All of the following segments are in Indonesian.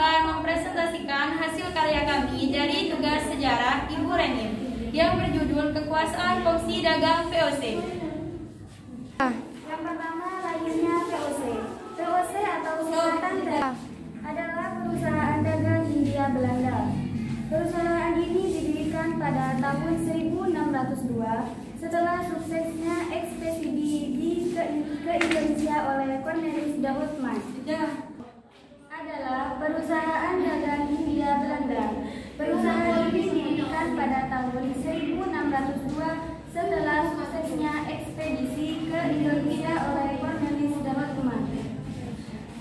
akan mempresentasikan hasil karya kami dari tugas sejarah Ibu Renim yang berjudul Kekuasaan Fungsi Dagang VOC. Yang pertama, lahirnya VOC. VOC atau Singkatan dari adalah perusahaan dagang Hindia Belanda. Perusahaan ini didirikan pada tahun 1602 setelah suksesnya ekspedisi ke Indonesia oleh Cornelis de Houtman. Adalah perusahaan dagang Hindia Belanda. Perusahaan ini didirikan pada tahun 1602 setelah suksesnya ekspedisi ke Indonesia oleh Cornelis de Houtman.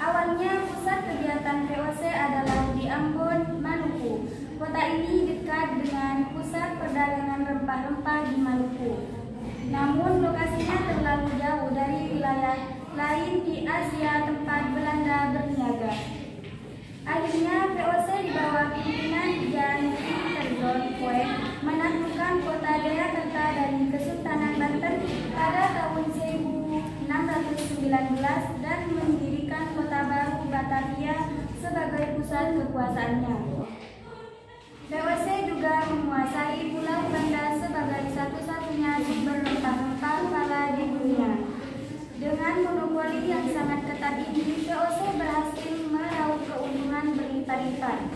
Awalnya pusat kegiatan VOC adalah di Ambon, Maluku. Kota ini dekat dengan pusat perdagangan rempah-rempah di Maluku. Namun lokasinya terlalu jauh dari wilayah lain di Asia tempat Belanda berniaga. Akhirnya VOC di bawah pimpinan Jan Terjolpoe menaklukkan kota Jayakarta dari Kesultanan Banten pada tahun 1619 dan mendirikan kota baru Batavia sebagai pusat kekuasaannya. VOC juga menguasai Pulau Banda sebagai satu-satunya sumber rempah-rempah pala di dunia. Dengan monopoli yang sangat ketat ini, VOC berhasil meraup keuntungan berlipat-lipat.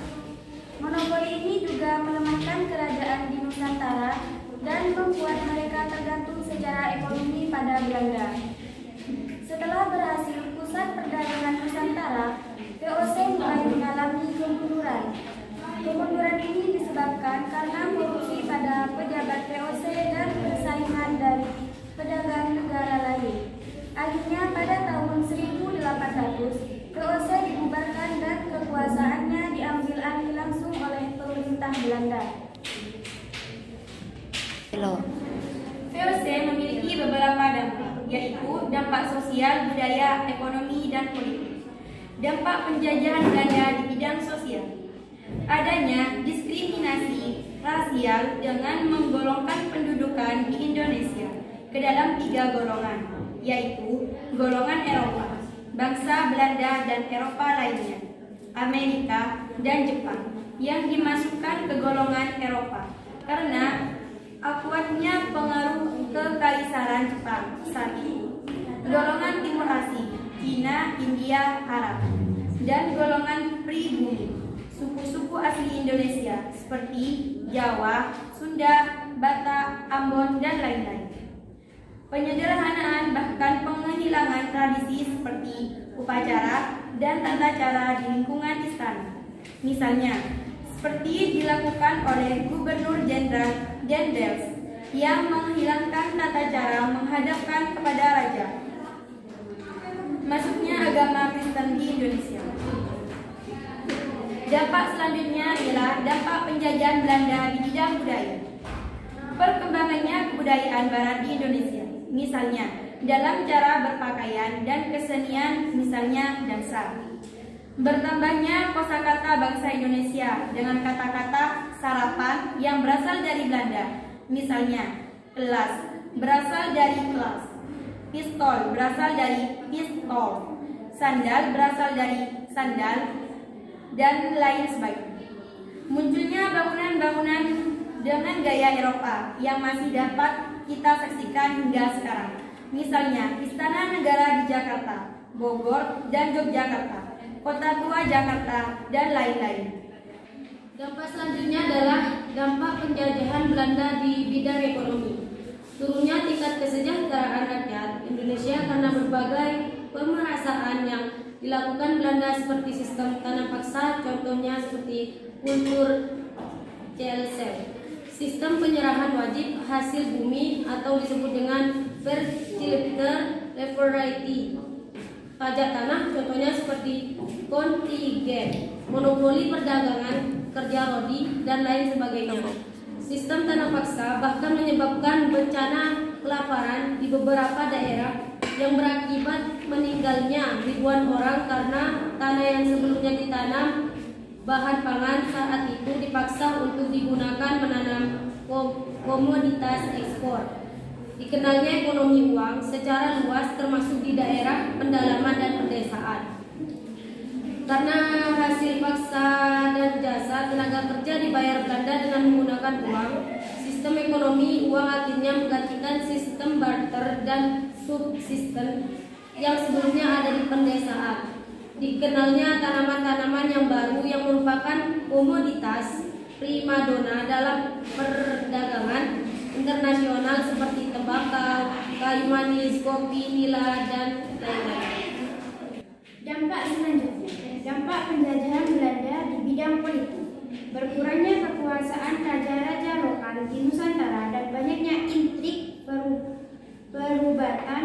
Monopoli ini juga melemahkan kerajaan di Nusantara dan membuat mereka tergantung secara ekonomi pada Belanda. Setelah berhasil pusat perdagangan Nusantara, VOC mulai mengalami kemunduran. Kemunduran ini disebabkan karena korupsi pada pejabat VOC dan persaingan dari pedagang negara lain. Akhirnya pada tahun 1800, VOC dibubarkan dan kekuasaannya diambil alih langsung oleh pemerintah Belanda. VOC memiliki beberapa dampak, yaitu dampak sosial, budaya, ekonomi, dan politik. Dampak penjajahan Belanda di bidang sosial. Adanya diskriminasi rasial dengan menggolongkan pendudukan di Indonesia ke dalam 3 golongan, yaitu golongan Eropa, bangsa Belanda dan Eropa lainnya, Amerika dan Jepang, yang dimasukkan ke golongan Eropa karena kuatnya pengaruh kekaisaran Jepang saat itu. Golongan Timur Asia, Cina, India, Arab, dan golongan pribumi, suku-suku asli Indonesia seperti Jawa, Sunda, Batak, Ambon, dan lain-lain. Penyederhanaan bahkan penghilangan tradisi seperti upacara dan tata cara di lingkungan istana. Misalnya, seperti dilakukan oleh Gubernur Jenderal Dendels yang menghilangkan tata cara menghadapkan kepada raja. Masuknya agama Kristen di Indonesia. Dampak selanjutnya adalah dampak penjajahan Belanda di bidang budaya. Perkembangannya kebudayaan Barat di Indonesia, misalnya dalam cara berpakaian dan kesenian, misalnya dansa. Bertambahnya kosakata bangsa Indonesia dengan kata-kata sarapan yang berasal dari Belanda, misalnya kelas berasal dari kelas, pistol berasal dari pistol, sandal berasal dari sandal, dan lain sebagainya. Munculnya bangunan-bangunan dengan gaya Eropa yang masih dapat kita saksikan hingga sekarang, misalnya Istana Negara di Jakarta, Bogor, dan Yogyakarta, Kota Tua Jakarta, dan lain-lain. Dampak selanjutnya adalah dampak penjajahan Belanda di bidang ekonomi. Turunnya tingkat kesejahteraan rakyat Indonesia karena berbagai pemerasaan yang dilakukan Belanda seperti sistem tanam paksa, contohnya seperti kultur CLC, sistem penyerahan wajib hasil bumi atau disebut dengan Vertilipter Leverity, pajak tanah, contohnya seperti kontingen, monopoli perdagangan, kerja rodi, dan lain sebagainya. Sistem tanah paksa bahkan menyebabkan bencana kelaparan di beberapa daerah yang berakibat meninggalnya ribuan orang karena tanah yang sebelumnya ditanam bahan pangan saat itu dipaksa untuk digunakan menanam komoditas ekspor. Dikenalnya ekonomi uang secara luas termasuk di daerah pendalaman dan pedesaan. Karena hasil paksa dan jasa tenaga kerja dibayar Belanda dengan menggunakan uang, sistem ekonomi uang akhirnya menggantikan sistem barter dan subsisten yang sebelumnya ada di pedesaan. Dikenalnya tanaman-tanaman yang baru yang merupakan komoditas primadona dalam perdagangan internasional seperti tembakau, kayu manis, kopi, nila, dan lain-lain. Dampak selanjutnya, dampak penjajahan Belanda di bidang politik. Berkurangnya kekuasaan raja-raja lokal di Nusantara dan banyaknya intrik perubatan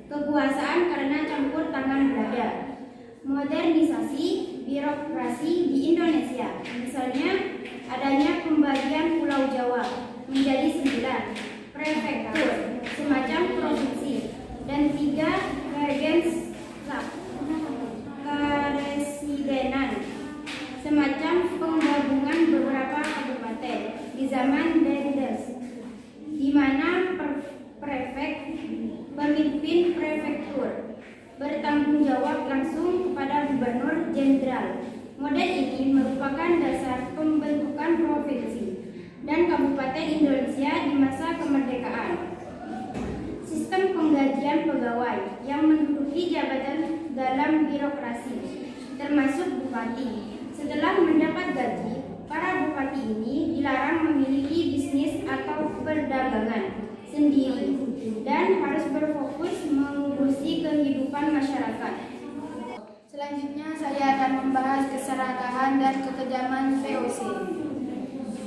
kekuasaan karena campur tangan Belanda. Modernisasi birokrasi di Indonesia, misalnya adanya pembagian Pulau Jawa menjadi 9 prefektur, semacam provinsi, dan 3 karesidenan, semacam penggabungan beberapa kabupaten di zaman Dendels, di mana prefek pemimpin prefektur bertanggung jawab langsung kepada gubernur jenderal. Model ini merupakan dasar pembentukan provinsi dan kabupaten Indonesia di masa kemerdekaan. Sistem penggajian pegawai yang menduduki jabatan dalam birokrasi, termasuk bupati. Setelah mendapat gaji, para bupati ini dilarang memiliki bisnis atau perdagangan sendiri dan harus berfokus mengurusi kehidupan masyarakat. Selanjutnya saya akan membahas keserakahan dan kekejaman VOC.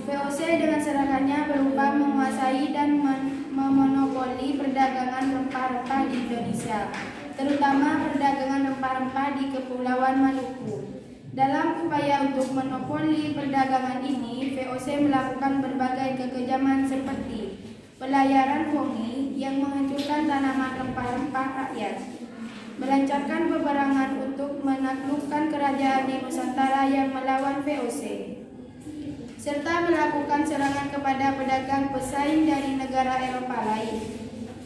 VOC dengan serangannya berupa menguasai dan memonopoli perdagangan rempah-rempah di Indonesia, terutama perdagangan rempah-rempah di Kepulauan Maluku. Dalam upaya untuk monopoli perdagangan ini, VOC melakukan berbagai kekejaman seperti pelayaran wongi yang menghancurkan tanaman rempah-rempah rakyat, melancarkan peperangan untuk menaklukkan kerajaan di Nusantara yang melawan VOC, serta melakukan serangan kepada pedagang pesaing dari negara Eropa lain.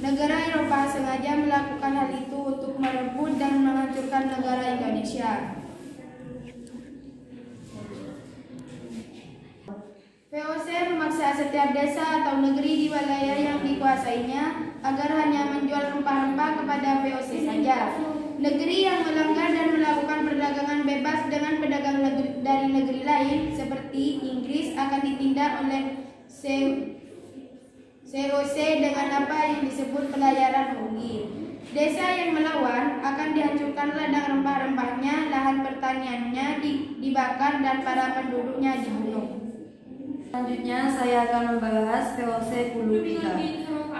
Negara Eropa sengaja melakukan hal itu untuk merebut dan menghancurkan negara Indonesia. VOC memaksa setiap desa atau negeri di wilayah yang dikuasainya agar hanya menjual rempah-rempah kepada VOC saja. Negeri yang melanggar dan melakukan perdagangan bebas dengan pedagang dari negeri lain seperti Inggris akan ditindak oleh VOC dengan apa yang disebut pelayaran wongi. Desa yang melawan akan dihancurkan ladang rempah-rempahnya, lahan pertaniannya dibakar dan para penduduknya dibunuh. Selanjutnya saya akan membahas VOC Hulu Tikar.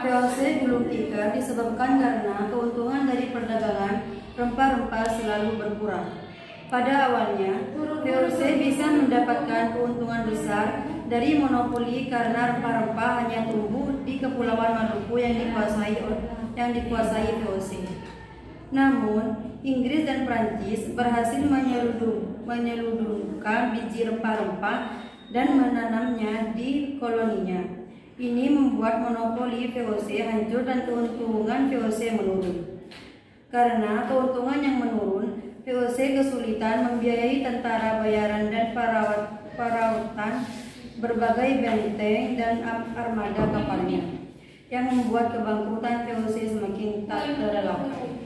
VOC Hulu Tikar disebabkan karena keuntungan dari perdagangan rempah-rempah selalu berkurang. Pada awalnya, VOC bisa mendapatkan keuntungan besar dari monopoli karena rempah-rempah hanya tumbuh di Kepulauan Maluku yang dikuasai VOC. Namun, Inggris dan Prancis berhasil menyelundupkan biji rempah-rempah dan menanamnya di koloninya. Ini membuat monopoli VOC hancur dan keuntungan VOC menurun. Karena keuntungan yang menurun, VOC kesulitan membiayai tentara bayaran dan perawatan berbagai benteng dan armada kapalnya, yang membuat kebangkrutan VOC semakin tak terelakkan.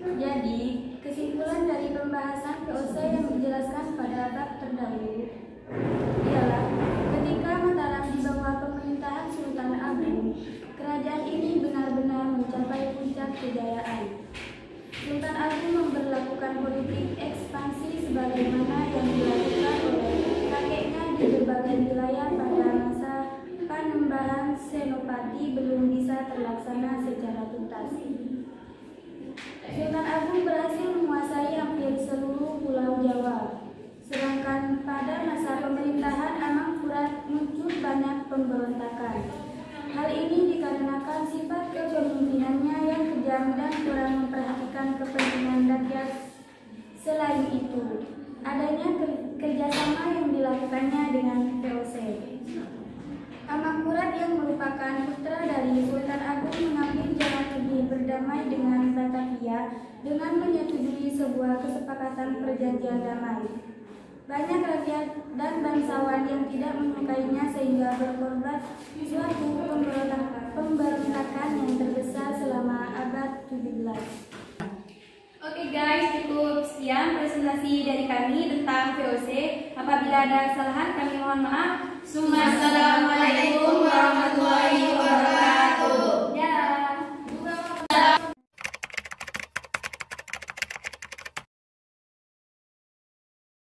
Jadi, kesimpulan dari pembahasan VOC yang dijelaskan pada bab terdahulu ialah ketika Mataram di bawah pemerintahan Sultan Agung, kerajaan ini benar-benar mencapai puncak kejayaan. Sultan Agung memberlakukan politik ekspansi sebagaimana yang dilakukan oleh kakeknya di berbagai wilayah pada masa Panembahan Senopati belum bisa terlaksana secara tuntas. Sultan Agung berhasil menguasai hampir seluruh Pulau Jawa, sedangkan pada masa pemerintahan Amangkurat muncul banyak pemberontakan. Hal ini dikarenakan sifat kepemimpinannya yang kejam dan kurang memperhatikan kepentingan rakyat. Selain itu, adanya kerjasama yang dilakukannya dengan VOC. Amangkurat yang merupakan putra dari Sultan Agung mengambil jalan lebih berdamai dengan Batavia dengan menyetujui sebuah kesepakatan perjanjian damai. Banyak rakyat dan bangsawan yang tidak menyukainya sehingga berkorban suatu pemberontakan yang terbesar selama abad 17. Oke guys, cukup sekian presentasi dari kami tentang VOC. Apabila ada kesalahan kami mohon maaf. Assalamualaikum warahmatullahi wabarakatuh.